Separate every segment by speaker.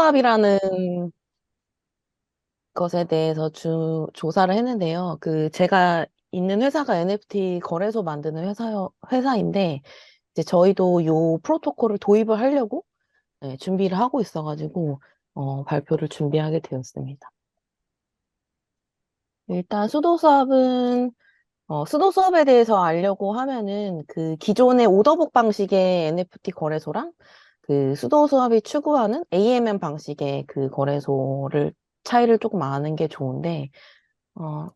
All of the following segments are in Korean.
Speaker 1: 수도수합이라는 것에 대해서 조사를 했는데요. 제가 있는 회사가 NFT 거래소 만드는 회사인데, 이제 저희도 요 프로토콜을 도입을 하려고 준비를 하고 있어가지고, 발표를 준비하게 되었습니다. 일단 수도 수업에 대해서 알려고 하면은 기존의 오더북 방식의 NFT 거래소랑 수도 수업이 추구하는 AMM 방식의 거래소를 차이를 조금 아는 게 좋은데, 어,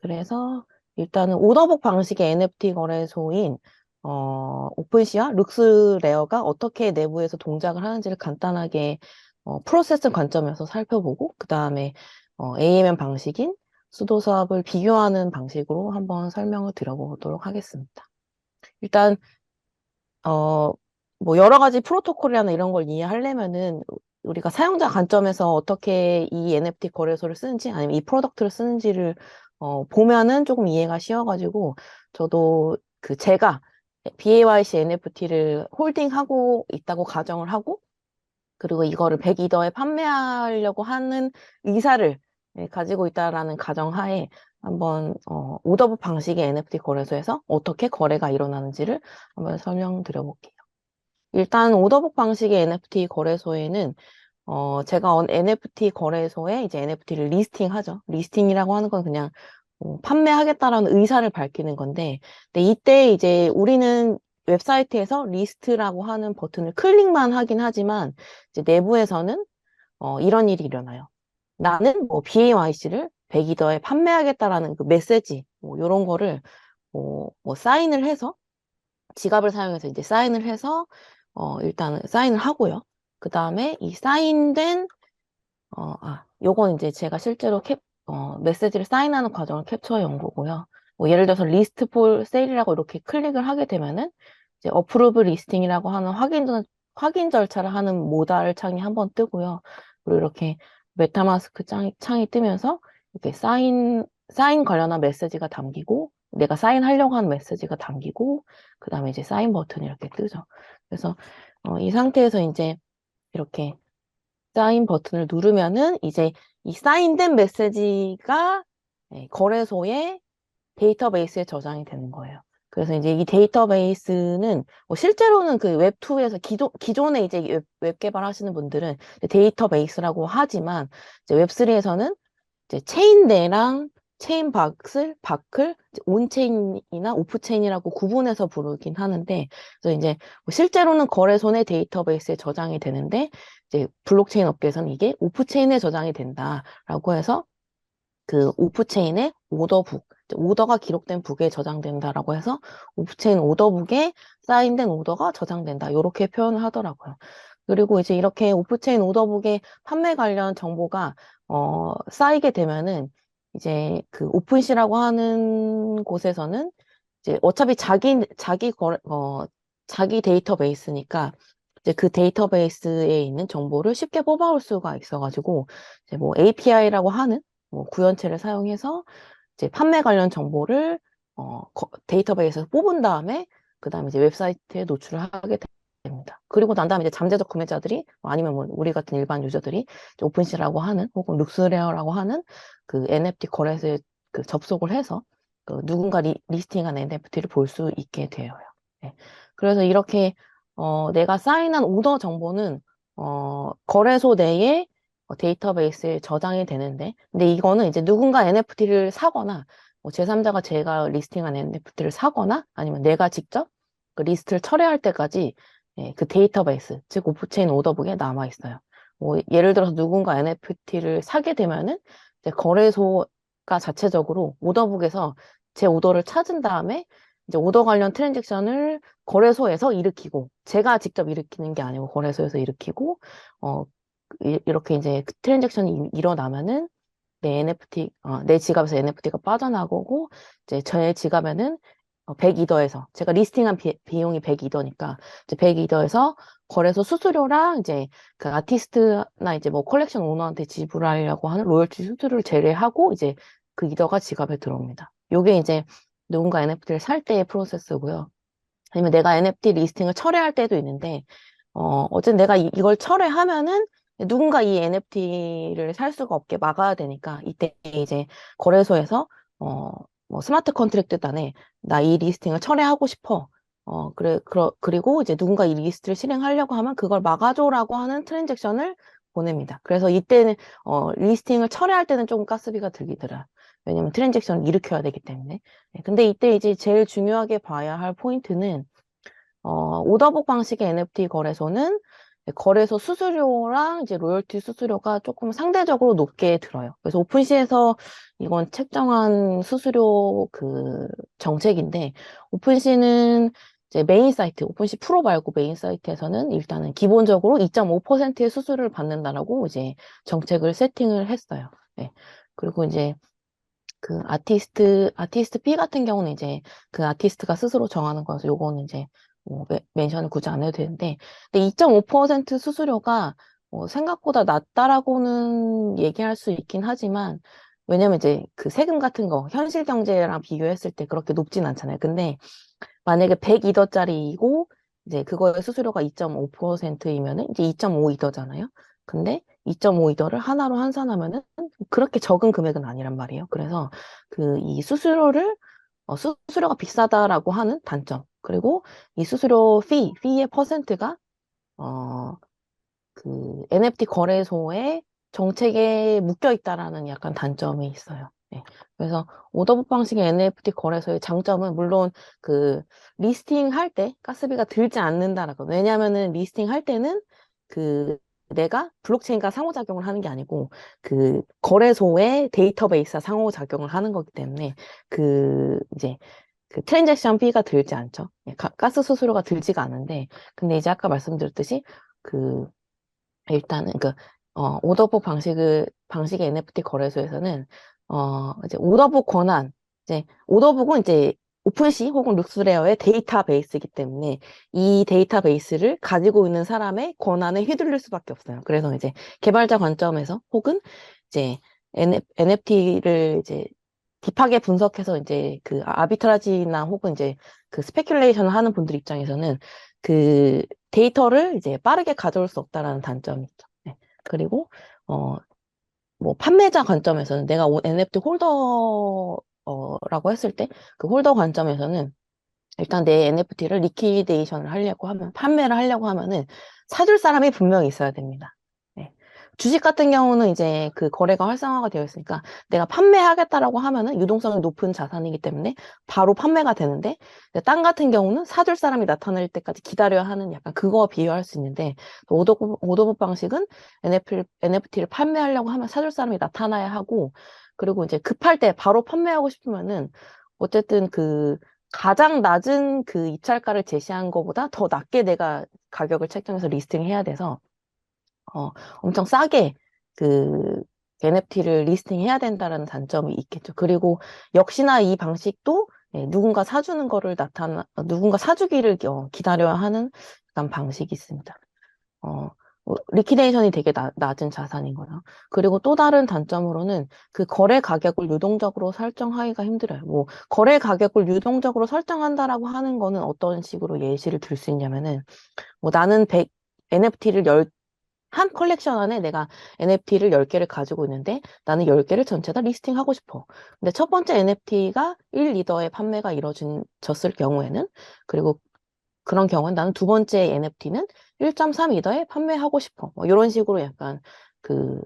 Speaker 1: 그래서 일단은 오더북 방식의 NFT 거래소인 오픈시와 룩스레어가 어떻게 내부에서 동작을 하는지를 간단하게 프로세스 관점에서 살펴보고 그 다음에 AMM 방식인 수도 수합을 비교하는 방식으로 한번 설명을 드려보도록 하겠습니다. 일단 어, 뭐 여러 가지 프로토콜이나 이런 걸 이해하려면은 우리가 사용자 관점에서 어떻게 이 NFT 거래소를 쓰는지 아니면 이 프로덕트를 쓰는지를 보면은 조금 이해가 쉬워가지고 저도 제가 BAYC NFT를 홀딩하고 있다고 가정을 하고 그리고 이거를 100이더에 판매하려고 하는 의사를 가지고 있다라는 가정하에 한번 오더북 방식의 NFT 거래소에서 어떻게 거래가 일어나는지를 한번 설명드려볼게요. 일단 오더북 방식의 NFT 거래소에는 제가 NFT 거래소에 이제 NFT를 리스팅하죠. 리스팅이라고 하는 건 그냥 판매하겠다라는 의사를 밝히는 건데, 근데 이때 이제 우리는 웹사이트에서 리스트라고 하는 버튼을 클릭만 하긴 하지만 이제 내부에서는 이런 일이 일어나요. 나는 뭐 BAYC를 100이더에 판매하겠다라는 그 메시지, 뭐 이런 거를 뭐 사인을 해서 지갑을 사용해서 이제 사인을 해서 일단은 사인을 하고요. 그 다음에 이 사인된 요건 이제 제가 실제로 메시지를 사인하는 과정을 캡처해 온 거고요. 뭐 예를 들어서 리스트 폴 세일이라고 이렇게 클릭을 하게 되면은 이제 어프로브 리스팅이라고 하는 확인 절차를 하는 모달 창이 한번 뜨고요. 그리고 이렇게 메타마스크 창이 뜨면서 이렇게 사인 관련한 메시지가 담기고 내가 사인하려고 하는 메시지가 담기고 그 다음에 이제 사인 버튼이 이렇게 뜨죠. 그래서 이 상태에서 이제 이렇게 사인 버튼을 누르면은 이제 이 사인된 메시지가 거래소의 데이터베이스에 저장이 되는 거예요. 그래서 이제 이 데이터베이스는 뭐 실제로는 웹2에서 기존에 이제 웹 개발하시는 분들은 데이터베이스라고 하지만 이제 웹3에서는 이제 체인 내랑 체인 바클, 온체인이나 오프체인이라고 구분해서 부르긴 하는데, 그래서 이제 뭐 실제로는 거래소 내 데이터베이스에 저장이 되는데, 이제 블록체인 업계에서는 이게 오프체인에 저장이 된다라고 해서 오프체인의 오더북, 오더가 기록된 북에 저장된다라고 해서 오프체인 오더북에 사인된 오더가 저장된다. 이렇게 표현을 하더라고요. 그리고 이제 이렇게 오프체인 오더북의 판매 관련 정보가 쌓이게 되면은 이제 오픈시라고 하는 곳에서는 이제 어차피 자기 데이터베이스니까 이제 그 데이터베이스에 있는 정보를 쉽게 뽑아올 수가 있어가지고 이제 뭐 API라고 하는 뭐 구현체를 사용해서 이제 판매 관련 정보를 데이터베이스에서 뽑은 다음에 그 다음에 이제 웹사이트에 노출을 하게 됩니다. 그리고 난 다음에 이제 잠재적 구매자들이 아니면 뭐 우리 같은 일반 유저들이 오픈시라고 하는 혹은 룩스레어라고 하는 NFT 거래소에 접속을 해서 누군가 리스팅한 NFT를 볼 수 있게 되어요. 네. 그래서 이렇게 내가 사인한 오더 정보는 거래소 내에 데이터베이스에 저장이 되는데, 근데 이거는 이제 누군가 NFT를 사거나, 뭐 제3자가 제가 리스팅한 NFT를 사거나, 아니면 내가 직접 그 리스트를 철회할 때까지 그 데이터베이스, 즉 오프체인 오더북에 남아 있어요. 뭐 예를 들어서 누군가 NFT를 사게 되면은 이제 거래소가 자체적으로 오더북에서 제 오더를 찾은 다음에 이제 오더 관련 트랜잭션을 거래소에서 일으키고, 제가 직접 일으키는 게 아니고 거래소에서 일으키고, 어, 이렇게 이제 트랜잭션이 일어나면은 내 지갑에서 NFT가 빠져나가고, 이제 저의 지갑에는 100이더에서, 제가 리스팅한 비용이 100이더니까, 이제 100이더에서 거래소 수수료랑 이제 아티스트나 이제 뭐 컬렉션 오너한테 지불하려고 하는 로열티 수수료를 제외하고, 이제 그 이더가 지갑에 들어옵니다. 요게 이제 누군가 NFT를 살 때의 프로세스고요. 아니면 내가 NFT 리스팅을 철회할 때도 있는데, 어쨌든 내가 이걸 철회하면은 누군가 이 NFT를 살 수가 없게 막아야 되니까 이때 이제 거래소에서 뭐 스마트 컨트랙트단에 나 이 리스팅을 철회하고 싶어. 그리고 이제 누군가 이 리스트를 실행하려고 하면 그걸 막아줘라고 하는 트랜잭션을 보냅니다. 그래서 이때는 리스팅을 철회할 때는 조금 가스비가 들긴 들어요. 왜냐면 트랜잭션을 일으켜야 되기 때문에. 네, 근데 이때 이제 제일 중요하게 봐야 할 포인트는 오더북 방식의 NFT 거래소는 거래소 수수료랑 이제 로열티 수수료가 조금 상대적으로 높게 들어요. 그래서 오픈시에서 이건 책정한 수수료 그 정책인데, 오픈시는 이제 메인 사이트, 오픈시 프로 말고 메인 사이트에서는 일단은 기본적으로 2.5%의 수수료를 받는다라고 이제 정책을 세팅을 했어요. 네. 그리고 이제 그 아티스트 피 같은 경우는 이제 그 아티스트가 스스로 정하는 거라서 요거는 이제 뭐 멘션을 굳이 안 해도 되는데, 근데 2.5% 수수료가 생각보다 낮다라고는 얘기할 수 있긴 하지만, 왜냐면 이제 그 세금 같은 거 현실 경제랑 비교했을 때 그렇게 높진 않잖아요. 근데 만약에 100이더짜리이고 이제 그거의 수수료가 2.5%이면은 이제 2.5이더잖아요. 근데 2.5이더를 하나로 환산하면은 그렇게 적은 금액은 아니란 말이에요. 그래서 그 이 수수료가 비싸다라고 하는 단점. 그리고 이 수수료 피의 퍼센트가 어, 그 NFT 거래소의 정책에 묶여 있다라는 약간 단점이 있어요. 네. 그래서 오더북 방식의 NFT 거래소의 장점은 물론 그 리스팅 할 때 가스비가 들지 않는다라고. 왜냐면은 리스팅 할 때는 그 내가 블록체인과 상호작용을 하는 게 아니고 그 거래소의 데이터베이스와 상호작용을 하는 거기 때문에 그 이제 그 트랜잭션 피가 들지 않죠. 예, 가스 수수료가 들지가 않은데, 근데 이제 아까 말씀드렸듯이 그 일단은 오더북 방식의 NFT 거래소에서는 이제 오더북 권한, 이제 오더북은 이제 오픈시 혹은 룩스레어의 데이터베이스이기 때문에 이 데이터베이스를 가지고 있는 사람의 권한에 휘둘릴 수밖에 없어요. 그래서 이제 개발자 관점에서 혹은 이제 NFT를 이제 딥하게 분석해서 이제 그 아비트라지나 혹은 이제 그 스페큘레이션을 하는 분들 입장에서는 그 데이터를 이제 빠르게 가져올 수 없다라는 단점이 있죠. 네. 그리고 뭐 판매자 관점에서는 내가 NFT 홀더라고 했을 때 그 홀더 관점에서는 일단 내 NFT를 리퀴데이션을 하려고 하면, 판매를 하려고 하면은 사줄 사람이 분명히 있어야 됩니다. 네. 주식 같은 경우는 이제 그 거래가 활성화가 되어 있으니까 내가 판매하겠다라고 하면은 유동성이 높은 자산이기 때문에 바로 판매가 되는데, 땅 같은 경우는 사줄 사람이 나타날 때까지 기다려야 하는 약간 그거와 비교할 수 있는데, 오더북 방식은 NFT를 판매하려고 하면 사줄 사람이 나타나야 하고, 그리고 이제 급할 때 바로 판매하고 싶으면은 어쨌든 그 가장 낮은 그 입찰가를 제시한 것보다 더 낮게 내가 가격을 책정해서 리스팅해야 돼서 엄청 싸게 그 NFT를 리스팅해야 된다는 단점이 있겠죠. 그리고 역시나 이 방식도 누군가 사주기를 기다려야 하는 그런 방식이 있습니다. 어, 리퀴데이션이 되게 낮은 자산인 거죠. 그리고 또 다른 단점으로는 그 거래 가격을 유동적으로 설정하기가 힘들어요. 뭐, 거래 가격을 유동적으로 설정한다라고 하는 거는 어떤 식으로 예시를 들 수 있냐면은, 뭐 나는 NFT를 한 컬렉션 안에 내가 NFT를 10개를 가지고 있는데 나는 10개를 전체 다 리스팅하고 싶어. 근데 첫 번째 NFT가 1리더의 판매가 이루어졌을 경우에는, 그리고 그런 경우는 나는 두 번째 NFT는 1.3이더에 판매하고 싶어. 뭐 이런 식으로 그,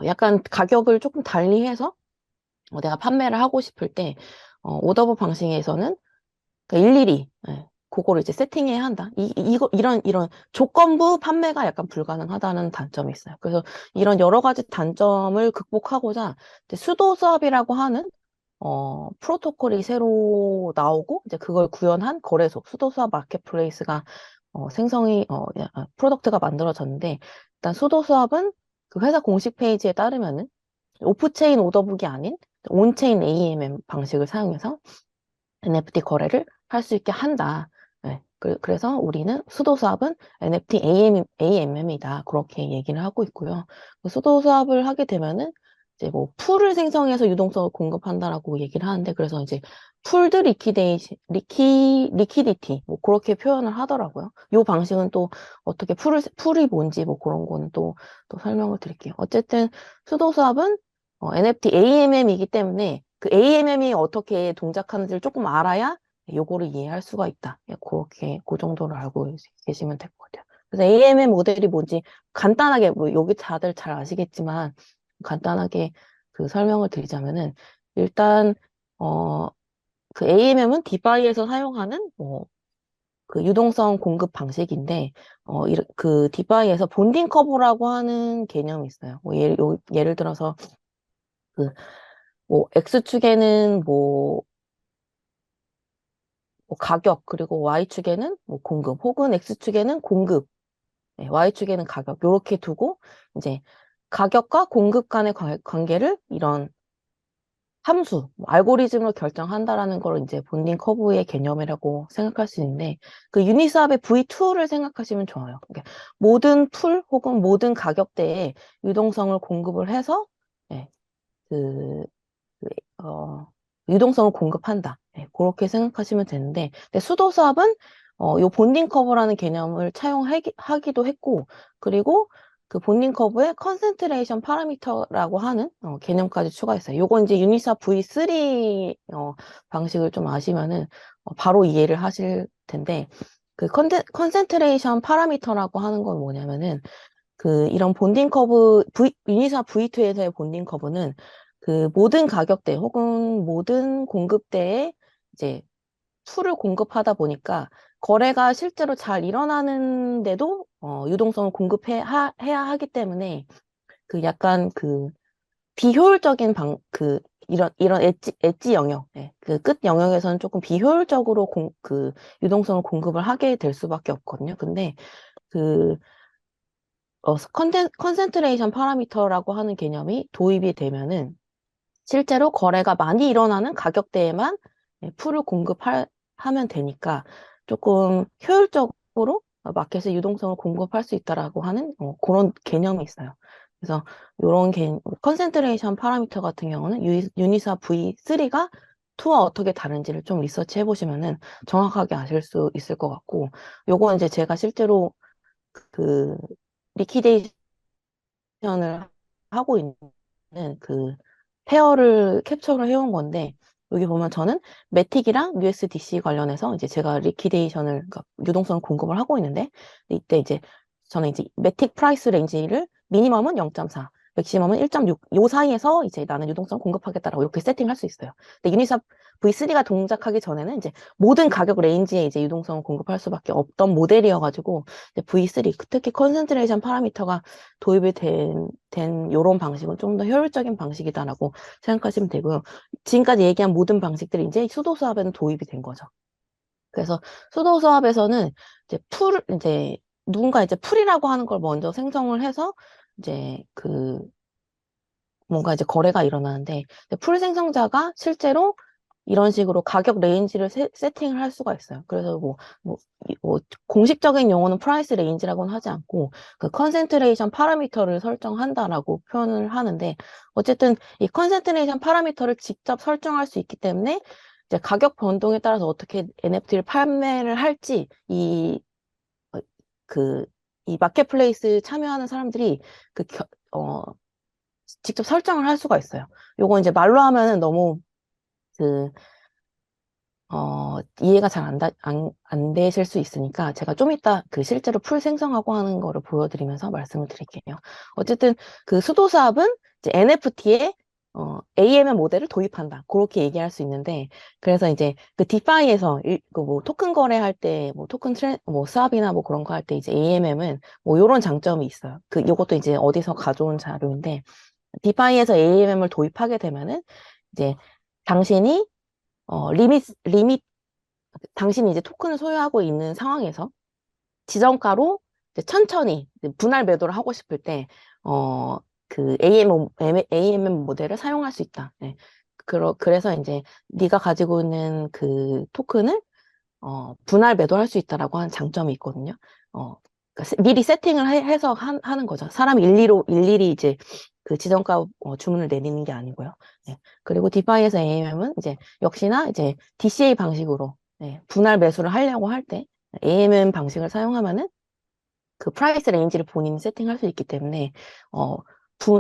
Speaker 1: 약간 가격을 조금 달리해서 내가 판매를 하고 싶을 때, 오더북 방식에서는 일일이, 그거를 이제 세팅해야 한다. 이런 조건부 판매가 약간 불가능하다는 단점이 있어요. 그래서 이런 여러 가지 단점을 극복하고자 이제 수도 수압이라고 하는 프로토콜이 새로 나오고, 이제 그걸 구현한 거래소, 수도수압 마켓플레이스가, 프로덕트가 만들어졌는데, 일단 수도수압은 그 회사 공식 페이지에 따르면은, 오프체인 오더북이 아닌, 온체인 AMM 방식을 사용해서 NFT 거래를 할 수 있게 한다. 네, 그래서 우리는 수도수압은 NFT AMM이다. 그렇게 얘기를 하고 있고요. 수도수압을 하게 되면은, 이제 뭐 풀을 생성해서 유동성을 공급한다라고 얘기를 하는데 그래서 이제 풀드 리퀴디티 뭐 그렇게 표현을 하더라고요. 이 방식은 또 어떻게 풀이 뭔지 뭐 그런 거는 또 설명을 드릴게요. 어쨌든 수도수압은 NFT AMM이기 때문에 그 AMM이 어떻게 동작하는지를 조금 알아야 요거를 이해할 수가 있다. 예, 그렇게 그 정도로 알고 계시면 될 것 같아요. 그래서 AMM 모델이 뭔지 간단하게 뭐 여기 다들 잘 아시겠지만 간단하게 그 설명을 드리자면은 일단 그 AMM은 디파이에서 사용하는 뭐 그 유동성 공급 방식인데 그 디파이에서 본딩 커브라고 하는 개념이 있어요. 뭐 예를 들어서 그 뭐 X축에는 뭐 가격 그리고 Y축에는 뭐 공급 혹은 X축에는 공급 네, Y축에는 가격 이렇게 두고 이제 가격과 공급 간의 관계를 이런 함수, 뭐 알고리즘으로 결정한다라는 걸 이제 본딩 커브의 개념이라고 생각할 수 있는데, 그 유니스왑의 V2를 생각하시면 좋아요. 그러니까 모든 풀 혹은 모든 가격대에 유동성을 공급을 해서, 예, 그, 그, 어, 유동성을 공급한다. 예, 그렇게 생각하시면 되는데, 근데 수도수압은 요 본딩 커브라는 개념을 차용하기도 했고, 그리고 그 본딩 커브에 컨센트레이션 파라미터라고 하는 개념까지 추가했어요. 요건 이제 유니사 V3 방식을 좀 아시면은 바로 이해를 하실 텐데, 그 컨센트레이션 파라미터라고 하는 건 뭐냐면은 그 이런 본딩 커브 유니사 V2에서의 본딩 커브는 그 모든 가격대 혹은 모든 공급대에 이제 풀을 공급하다 보니까 거래가 실제로 잘 일어나는데도 유동성을 해야 하기 때문에 그 약간 그 비효율적인 이런 엣지 영역, 예, 그 끝 영역에서는 조금 비효율적으로 그 유동성을 공급을 하게 될 수밖에 없거든요. 근데 그 컨센트레이션 파라미터라고 하는 개념이 도입이 되면은 실제로 거래가 많이 일어나는 가격대에만 풀을 하면 되니까 조금 효율적으로 마켓에 유동성을 공급할 수 있다라고 하는 그런 개념이 있어요. 그래서 이런 컨센트레이션 파라미터 같은 경우는 유니사 V3가 2와 어떻게 다른지를 좀 리서치 해보시면은 정확하게 아실 수 있을 것 같고, 요거 이제 제가 실제로 그 리퀴데이션을 하고 있는 그 페어를 캡처를 해온 건데 여기 보면 저는 매틱이랑 USDC 관련해서 이제 제가 리퀴데이션을 그러니까 유동성 공급을 하고 있는데 이때 이제 저는 이제 매틱 프라이스 레인지를 미니멈은 0.4, 맥시멈은 1.6, 요 사이에서 이제 나는 유동성 공급하겠다라고 이렇게 세팅할 수 있어요. 근데 유니삽 V3가 동작하기 전에는 이제 모든 가격 레인지에 이제 유동성을 공급할 수밖에 없던 모델이어가지고 이제 V3 특히 컨센트레이션 파라미터가 도입이 된 요런 방식은 좀 더 효율적인 방식이다라고 생각하시면 되고요. 지금까지 얘기한 모든 방식들이 이제 수도수압에는 도입이 된 거죠. 그래서 수도수압에서는 이제 누군가 이제 풀이라고 하는 걸 먼저 생성을 해서 이제 뭔가 이제 거래가 일어나는데 풀 생성자가 실제로 이런 식으로 가격 레인지를 세팅을 할 수가 있어요. 그래서 뭐 공식적인 용어는 프라이스 레인지라고는 하지 않고 그 컨센트레이션 파라미터를 설정한다라고 표현을 하는데 어쨌든 이 컨센트레이션 파라미터를 직접 설정할 수 있기 때문에 이제 가격 변동에 따라서 어떻게 NFT를 판매를 할지 어, 이 마켓플레이스 참여하는 사람들이 그 직접 설정을 할 수가 있어요. 요거 이제 말로 하면은 너무 그 이해가 잘 안 되실 수 있으니까 제가 좀 이따 그 실제로 풀 생성하고 하는 거를 보여드리면서 말씀을 드릴게요. 어쨌든 그 수도사업은 이제 NFT에 AMM 모델을 도입한다. 그렇게 얘기할 수 있는데, 그래서 이제 그 디파이에서 그뭐 토큰 거래할 때, 뭐 뭐 스왑이나 뭐 그런 거 할 때 이제 AMM은 뭐 요런 장점이 있어요. 요것도 이제 어디서 가져온 자료인데, 디파이에서 AMM을 도입하게 되면은 이제 당신이 리밋, 당신이 이제 토큰을 소유하고 있는 상황에서 지정가로 이제 천천히 이제 분할 매도를 하고 싶을 때, 그 AMM 모델을 사용할 수 있다. 네. 그래서 이제 네가 가지고 있는 그 토큰을 분할 매도할 수 있다라고 하는 장점이 있거든요. 그러니까 미리 세팅을 해서 하는 거죠. 사람이 일일이 이제 그 지정가 주문을 내리는 게 아니고요. 네. 그리고 디파이에서 AMM은 이제 역시나 이제 DCA 방식으로 네, 분할 매수를 하려고 할 때 AMM 방식을 사용하면은 그 프라이스 레인지를 본인이 세팅할 수 있기 때문에 어,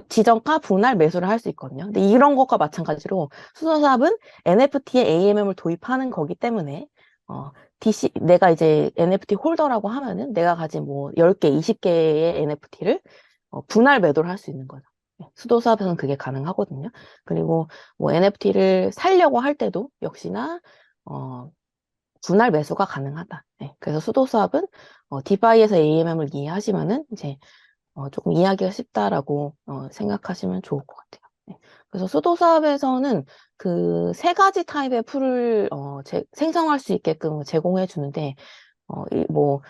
Speaker 1: 지정가 분할 매수를 할 수 있거든요. 근데 이런 것과 마찬가지로 수소사업은 NFT에 AMM을 도입하는 거기 때문에 내가 이제 NFT 홀더라고 하면은 내가 가진 뭐 10개, 20개의 NFT를 분할 매도를 할 수 있는 거죠. 네, 수도사업에서는 그게 가능하거든요. 그리고 뭐 NFT를 살려고 할 때도 역시나 어, 분할 매수가 가능하다. 네, 그래서 수도사업은 디파이에서 AMM을 이해하시면은 이제 조금 이해하기가 쉽다라고 생각하시면 좋을 것 같아요. 네. 그래서 수도사업에서는 그 세 가지 타입의 풀을 생성할 수 있게끔 제공해 주는데 뭐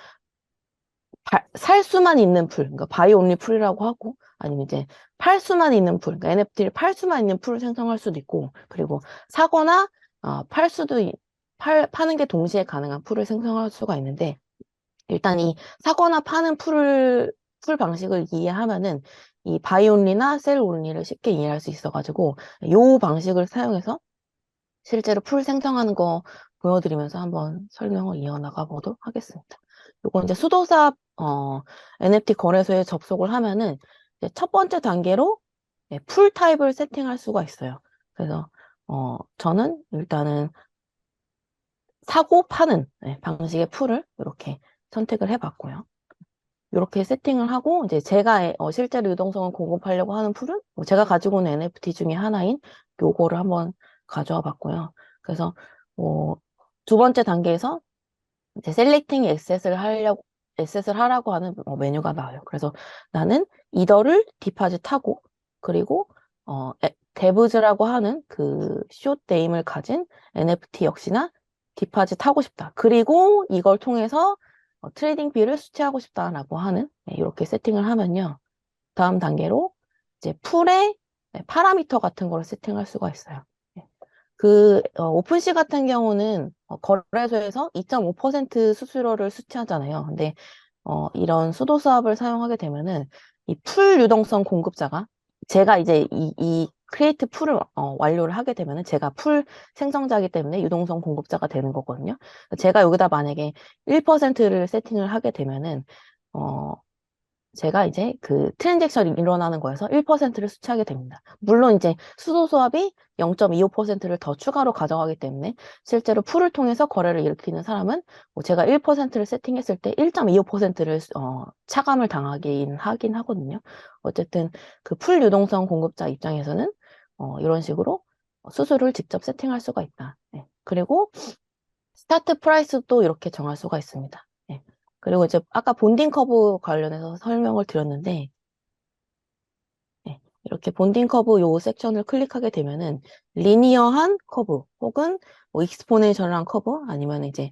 Speaker 1: 살 수만 있는 풀, 그러니까 바이 온리 풀이라고 하고 아니면 이제 팔 수만 있는 풀, 그러니까 NFT를 팔 수만 있는 풀을 생성할 수도 있고 그리고 사거나 팔 수도 파는 게 동시에 가능한 풀을 생성할 수가 있는데 일단 이 사거나 파는 풀 방식을 이해하면은 이 바이 온리나 셀 온리를 쉽게 이해할 수 있어가지고 요 방식을 사용해서 실제로 풀 생성하는 거 보여드리면서 한번 설명을 이어나가 보도록 하겠습니다. 요거 이제 수도사 NFT 거래소에 접속을 하면은 이제 첫 번째 단계로 네, 풀 타입을 세팅할 수가 있어요. 그래서 저는 일단은 사고 파는 네, 방식의 풀을 이렇게 선택을 해봤고요. 이렇게 세팅을 하고 이제 제가 실제로 유동성을 공급하려고 하는 풀은 뭐 제가 가지고 있는 NFT 중에 하나인 요거를 한번 가져와 봤고요. 그래서 두 번째 단계에서 이제 셀렉팅 에셋을 하라고 하는 메뉴가 나와요. 그래서 나는 이더를 디파짓하고 그리고 데브즈라고 하는 그 숏 네임을 가진 NFT 역시나 디파짓하고 싶다. 그리고 이걸 통해서 트레이딩 비를 수취하고 싶다라고 하는 이렇게 세팅을 하면요. 다음 단계로 이제 풀의 파라미터 같은 거를 세팅할 수가 있어요. 네. 오픈시 같은 경우는 거래소에서 2.5% 수수료를 수취하잖아요. 근데 이런 수도 수압을 사용하게 되면은 이 풀 유동성 공급자가 제가 이제 이 크리에이트 풀을 완료를 하게 되면은 제가 풀 생성자이기 때문에 유동성 공급자가 되는 거거든요. 제가 여기다 만약에 1%를 세팅을 하게 되면은 어, 제가 이제 그 트랜잭션이 일어나는 거에서 1%를 수취하게 됩니다. 물론 이제 수도 수압이 0.25%를 더 추가로 가져가기 때문에 실제로 풀을 통해서 거래를 일으키는 사람은 뭐 제가 1%를 세팅했을 때 1.25%를 차감을 당하긴 하긴 하거든요. 어쨌든 그 풀 유동성 공급자 입장에서는 이런 식으로 수수료를 직접 세팅할 수가 있다. 네. 그리고 스타트 프라이스도 이렇게 정할 수가 있습니다. 네. 그리고 이제 아까 본딩 커브 관련해서 설명을 드렸는데, 네. 이렇게 본딩 커브 요 섹션을 클릭하게 되면은 리니어한 커브 혹은 뭐 익스포넨셜한 커브 아니면 이제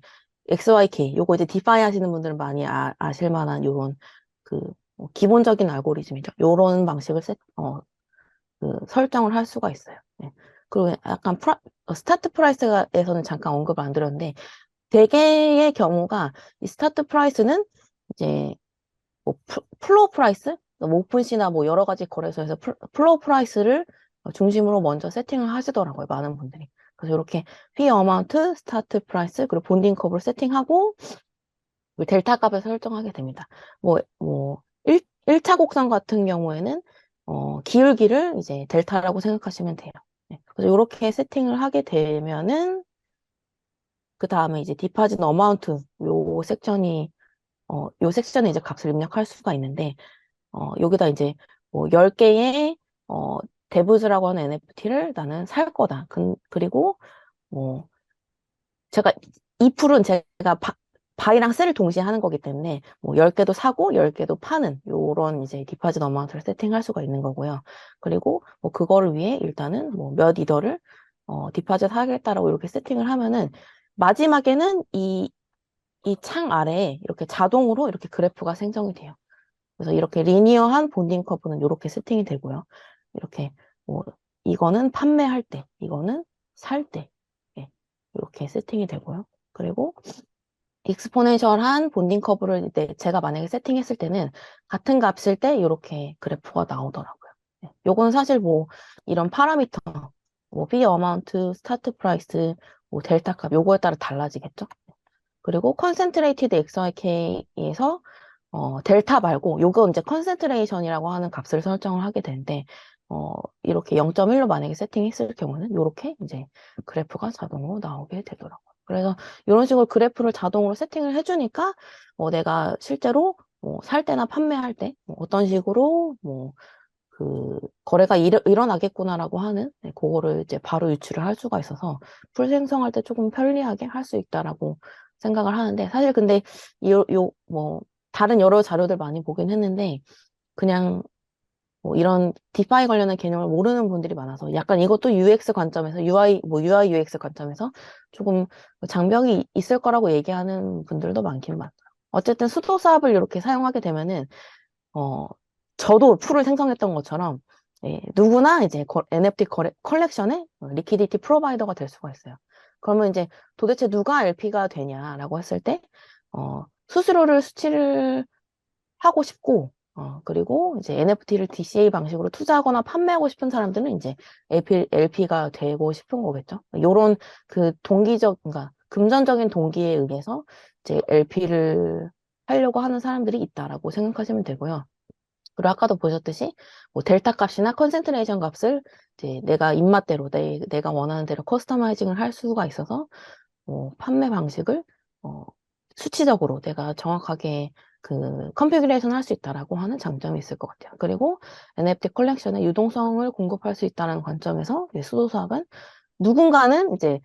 Speaker 1: XYK 요거 이제 디파이 하시는 분들은 많이 아실 만한 요런 뭐 기본적인 알고리즘이죠. 요런 방식을 설정을 할 수가 있어요. 네. 그리고 약간 스타트 프라이스에서는 잠깐 언급을 안 드렸는데 대개의 경우가 이 스타트 프라이스는 이제 뭐 플로우 프라이스, 뭐 오픈시나 뭐 여러 가지 거래소에서 플로우 프라이스를 중심으로 먼저 세팅을 하시더라고요. 많은 분들이. 그래서 이렇게 fee 어마운트, 스타트 프라이스, 그리고 본딩 컵을 세팅하고 델타 값을 설정하게 됩니다. 뭐 1차 곡선 같은 경우에는 기울기를 이제 델타라고 생각하시면 돼요. 네. 그래서 이렇게 세팅을 하게 되면은 그 다음에 이제 디파짓 어마운트 요 섹션에 이제 값을 입력할 수가 있는데 여기다 이제 뭐 10개의 데브즈라고 하는 NFT를 나는 살 거다. 그리고 뭐 제가 이 풀은 제가 바이랑 셀을 동시에 하는 거기 때문에 뭐 10개도 사고 10개도 파는 요런 이제 디파짓 어마운트를 세팅할 수가 있는 거고요. 그리고 뭐 그거를 위해 일단은 뭐 몇 이더를 디파짓 하겠다라고 이렇게 세팅을 하면은 마지막에는 이 창 아래에 이렇게 자동으로 이렇게 그래프가 생성이 돼요. 그래서 이렇게 리니어한 본딩 커브는 이렇게 세팅이 되고요. 이렇게 뭐 이거는 판매할 때, 이거는 살 때, 예, 이렇게 세팅이 되고요. 그리고 익스포넨셜한 본딩 커브를 제가 만약에 세팅했을 때는 같은 값일 때 이렇게 그래프가 나오더라고요. 예. 요건 사실 뭐 이런 파라미터, 뭐 fee amount, 스타트 프라이스, 뭐 델타 값 요거에 따라 달라지겠죠. 그리고 concentrated XYK에서 델타 말고 요거 이제 concentration이라고 하는 값을 설정을 하게 되는데 이렇게 0.1로 만약에 세팅했을 경우는 이렇게 이제 그래프가 자동으로 나오게 되더라고요. 그래서 이런 식으로 그래프를 자동으로 세팅을 해주니까 내가 실제로 살 때나 판매할 때 어떤 식으로 거래가 일어나겠구나라고 하는 그거를 이제 바로 유출을 할 수가 있어서 풀 생성할 때 조금 편리하게 할 수 있다라고 생각을 하는데 사실 근데 다른 여러 자료들 많이 보긴 했는데 그냥 이런 디파이 관련한 개념을 모르는 분들이 많아서 약간 이것도 UX 관점에서 UI UX 관점에서 조금 장벽이 있을 거라고 얘기하는 분들도 많긴 많아요. 어쨌든 수도 사업을 이렇게 사용하게 되면은 어, 저도 풀을 생성했던 것처럼, 누구나 이제 NFT 컬렉션의 리퀴디티 프로바이더가 될 수가 있어요. 그러면 이제 도대체 누가 LP가 되냐라고 했을 때, 수수료를 수치를 하고 싶고, 그리고 이제 NFT를 DCA 방식으로 투자하거나 판매하고 싶은 사람들은 이제 LP가 되고 싶은 거겠죠. 요런 그러니까 금전적인 동기에 의해서 이제 LP를 하려고 하는 사람들이 있다라고 생각하시면 되고요. 그리고 아까도 보셨듯이 뭐 델타 값이나 컨센트레이션 값을 이제 내가 입맛대로 내가 원하는 대로 커스터마이징을 할 수가 있어서 판매 방식을 어, 수치적으로 내가 정확하게 컨피그레이션 할 수 있다라고 하는 장점이 있을 것 같아요. 그리고 NFT 컬렉션의 유동성을 공급할 수 있다는 관점에서 수도사업은 누군가는 이제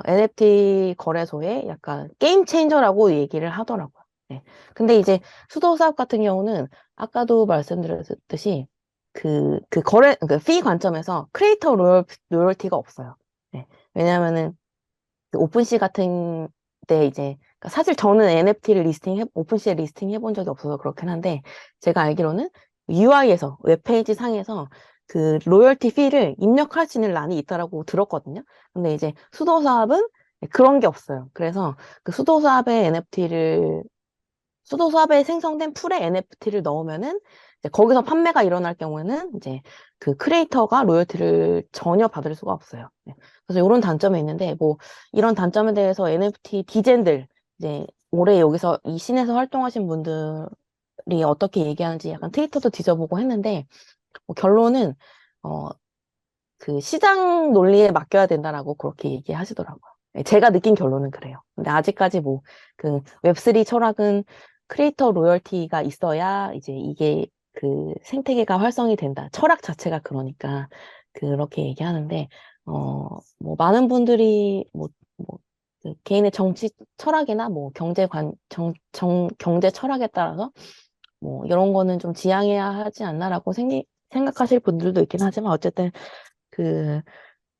Speaker 1: NFT 거래소의 약간 게임 체인저라고 얘기를 하더라고요. 네. 근데 이제 수도 사업 같은 경우는 아까도 말씀드렸듯이 피 관점에서 크리에이터 로열티가 없어요. 네. 왜냐면은 오픈시 같은 때 이제 그러니까 사실 저는 NFT를 오픈시에 리스팅 해본 적이 없어서 그렇긴 한데 제가 알기로는 UI에서 웹페이지 상에서 로열티 피를 입력할 수 있는 란이 있다라고 들었거든요. 근데 이제 수도사업은 그런 게 없어요. 그래서 수도사업의 NFT를 수도사업에 생성된 풀에 NFT를 넣으면은 이제 거기서 판매가 일어날 경우에는 이제 크리에이터가 로열티를 전혀 받을 수가 없어요. 네. 그래서 이런 단점이 있는데 뭐 이런 단점에 대해서 NFT 디젠들 이제 올해 여기서 이 씬에서 활동하신 분들이 어떻게 얘기하는지 약간 트위터도 뒤져보고 했는데 결론은 어, 시장 논리에 맡겨야 된다라고 그렇게 얘기하시더라고요. 네, 제가 느낀 결론은 그래요. 근데 아직까지 웹3 철학은 크리에이터 로열티가 있어야 이제 이게 생태계가 활성이 된다. 철학 자체가 그러니까 그렇게 얘기하는데, 많은 분들이 개인의 정치 철학이나 경제 철학에 따라서 이런 거는 좀 지양해야 하지 않나라고 생각하실 분들도 있긴 하지만 어쨌든 그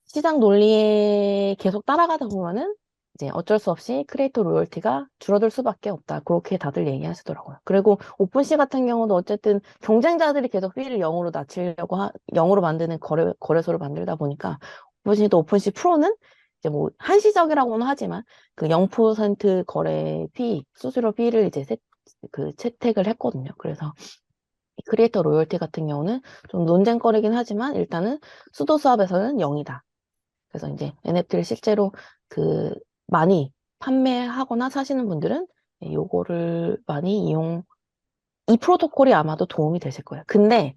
Speaker 1: 시장 논리에 계속 따라가다 보면은 이제 어쩔 수 없이 크리에이터 로열티가 줄어들 수밖에 없다. 그렇게 다들 얘기하시더라고요. 그리고 오픈시 같은 경우도 어쨌든 경쟁자들이 계속 피를 0으로 낮추려고 0으로 만드는 거래소를 만들다 보니까 오픈시 프로는 이제 뭐 한시적이라고는 하지만 0% 거래 수수료 피를 이제 채택을 했거든요. 그래서 크리에이터 로열티 같은 경우는 좀 논쟁거리긴 하지만 일단은 수도 수합에서는 0이다. 그래서 이제 NFT를 실제로 많이 판매하거나 사시는 분들은 요거를 많이 이 프로토콜이 아마도 도움이 되실 거예요. 근데,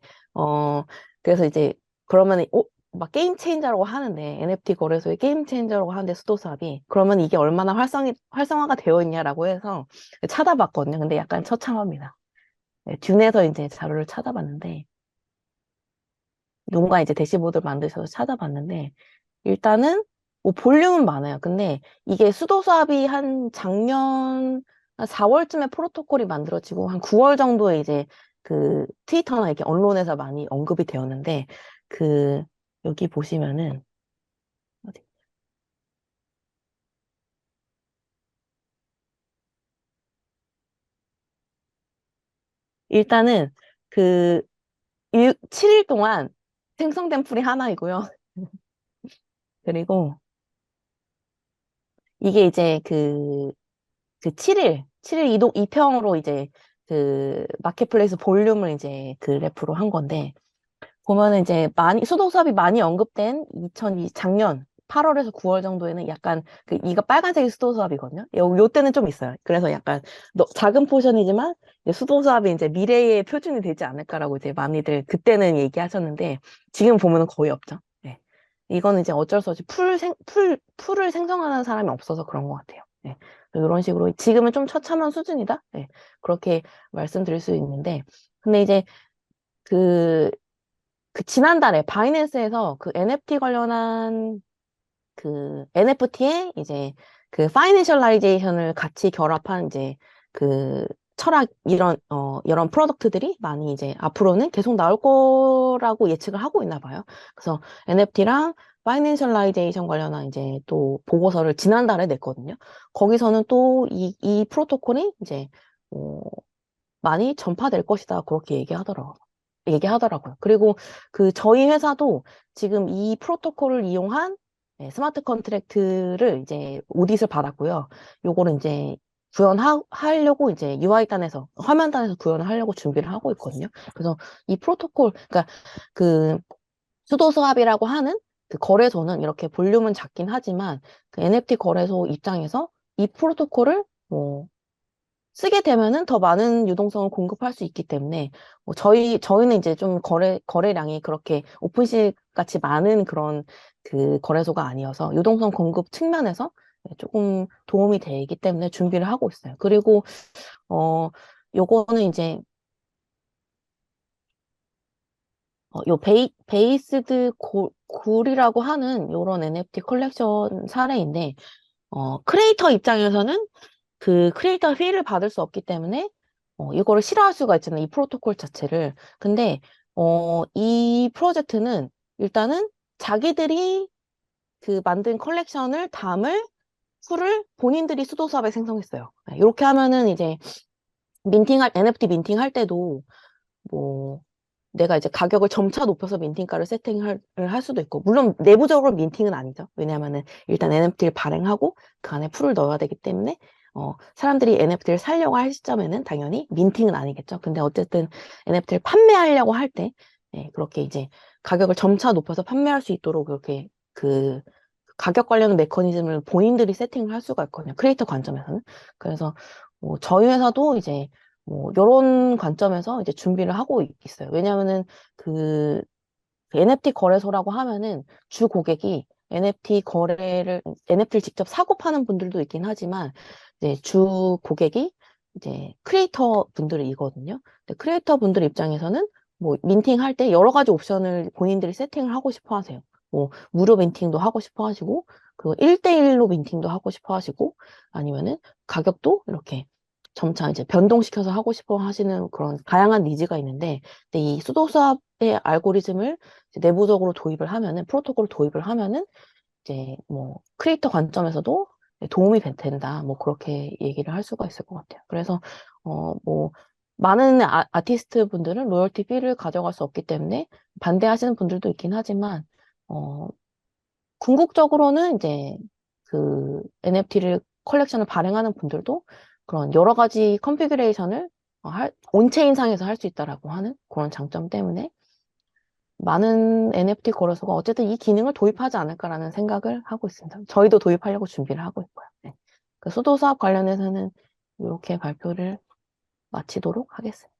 Speaker 1: 그래서 이제 그러면, 막 게임 체인저라고 하는데, NFT 거래소에 게임 체인저라고 하는데 수도 수합이, 그러면 이게 얼마나 활성화가 되어 있냐라고 해서 찾아봤거든요. 근데 약간 처참합니다. 네, 듄에서 이제 자료를 찾아봤는데, 누군가 이제 대시보드를 만드셔서 찾아봤는데, 일단은 뭐 볼륨은 많아요. 근데 이게 수도 수합이 한 작년 한 4월쯤에 프로토콜이 만들어지고 한 9월 정도에 이제 트위터나 이렇게 언론에서 많이 언급이 되었는데 그 여기 보시면은 어디? 일단은 그 7일 동안 생성된 풀이 하나이고요. 그리고 이게 이제 7일 이평으로 이제 마켓플레이스 볼륨을 이제 그래프로 한 건데, 보면은 이제 수도 수압이 많이 언급된 작년 8월에서 9월 정도에는 약간 이가 빨간색이 수도 수압이거든요. 요 때는 좀 있어요. 그래서 약간 작은 포션이지만 이제 수도 수압이 이제 미래의 표준이 되지 않을까라고 이제 많이들 그때는 얘기하셨는데 지금 보면은 거의 없죠. 네. 이거는 이제 어쩔 수 없이 풀을 생성하는 사람이 없어서 그런 것 같아요. 네. 이런 식으로 지금은 좀 처참한 수준이다. 네. 그렇게 말씀드릴 수 있는데 근데 이제 그 지난달에 바이낸스에서 그 NFT 관련한 NFT에 이제 파이낸셜라이제이션을 같이 결합한 이제 그 철학 이런 프로덕트들이 많이 이제 앞으로는 계속 나올 거라고 예측을 하고 있나 봐요. 그래서 NFT랑 파이낸셜라이제이션 관련한 이제 또 보고서를 지난달에 냈거든요. 거기서는 또 이 프로토콜이 이제 많이 전파될 것이다. 그렇게 얘기하더라고요. 그리고 저희 회사도 지금 이 프로토콜을 이용한 스마트 컨트랙트를 이제 오디트를 받았고요. 요거를 이제 하려고 이제 UI단에서, 화면단에서 구현을 하려고 준비를 하고 있거든요. 그래서 이 프로토콜, 그러니까 그 수도수합이라고 하는 거래소는 이렇게 볼륨은 작긴 하지만 NFT 거래소 입장에서 이 프로토콜을 뭐 쓰게 되면은 더 많은 유동성을 공급할 수 있기 때문에, 저희는 이제 좀 거래량이 그렇게 오픈시 같이 많은 그런 거래소가 아니어서 유동성 공급 측면에서 조금 도움이 되기 때문에 준비를 하고 있어요. 그리고, 요거는 이제, 요 베이스드 굴이라고 하는 요런 NFT 컬렉션 사례인데, 크리에이터 입장에서는 크리에이터 피를 받을 수 없기 때문에 이거를 싫어할 수가 있잖아요. 이 프로토콜 자체를. 근데 이 프로젝트는 일단은 자기들이 만든 컬렉션을 담을 풀을 본인들이 수도 수합에 생성했어요. 이렇게 하면은 이제 NFT 민팅할 때도 뭐 내가 이제 가격을 점차 높여서 민팅가를 세팅을 할 수도 있고, 물론 내부적으로 민팅은 아니죠. 왜냐하면은 일단 NFT를 발행하고 그 안에 풀을 넣어야 되기 때문에 사람들이 NFT를 사려고 할 시점에는 당연히 민팅은 아니겠죠. 근데 어쨌든 NFT를 판매하려고 할 때, 그렇게 이제 가격을 점차 높여서 판매할 수 있도록 그렇게 가격 관련 메커니즘을 본인들이 세팅을 할 수가 있거든요. 크리에이터 관점에서는. 그래서 저희 회사도 이제 이런 관점에서 이제 준비를 하고 있어요. 왜냐면은 NFT 거래소라고 하면은 주 고객이 NFT를 직접 사고 파는 분들도 있긴 하지만, 이제 주 고객이 이제 크리에이터 분들이거든요. 근데 크리에이터 분들 입장에서는 민팅 할 때 여러 가지 옵션을 본인들이 세팅을 하고 싶어 하세요. 무료 민팅도 하고 싶어 하시고, 그리고 1대1로 민팅도 하고 싶어 하시고, 아니면은 가격도 이렇게 점차 이제 변동시켜서 하고 싶어 하시는 그런 다양한 니즈가 있는데, 근데 이 수도수합의 알고리즘을 이제 내부적으로 프로토콜을 도입을 하면은, 이제 크리에이터 관점에서도 도움이 된다. 그렇게 얘기를 할 수가 있을 것 같아요. 그래서, 많은 아티스트 분들은 로열티 피를 가져갈 수 없기 때문에 반대하시는 분들도 있긴 하지만, 어, 궁극적으로는 이제 NFT를 컬렉션을 발행하는 분들도 그런 여러 가지 컨피그레이션을 온체인상에서 할 수 있다라고 하는 그런 장점 때문에 많은 NFT 거래소가 어쨌든 이 기능을 도입하지 않을까라는 생각을 하고 있습니다. 저희도 도입하려고 준비를 하고 있고요. 네. 수도 사업 관련해서는 이렇게 발표를 마치도록 하겠습니다.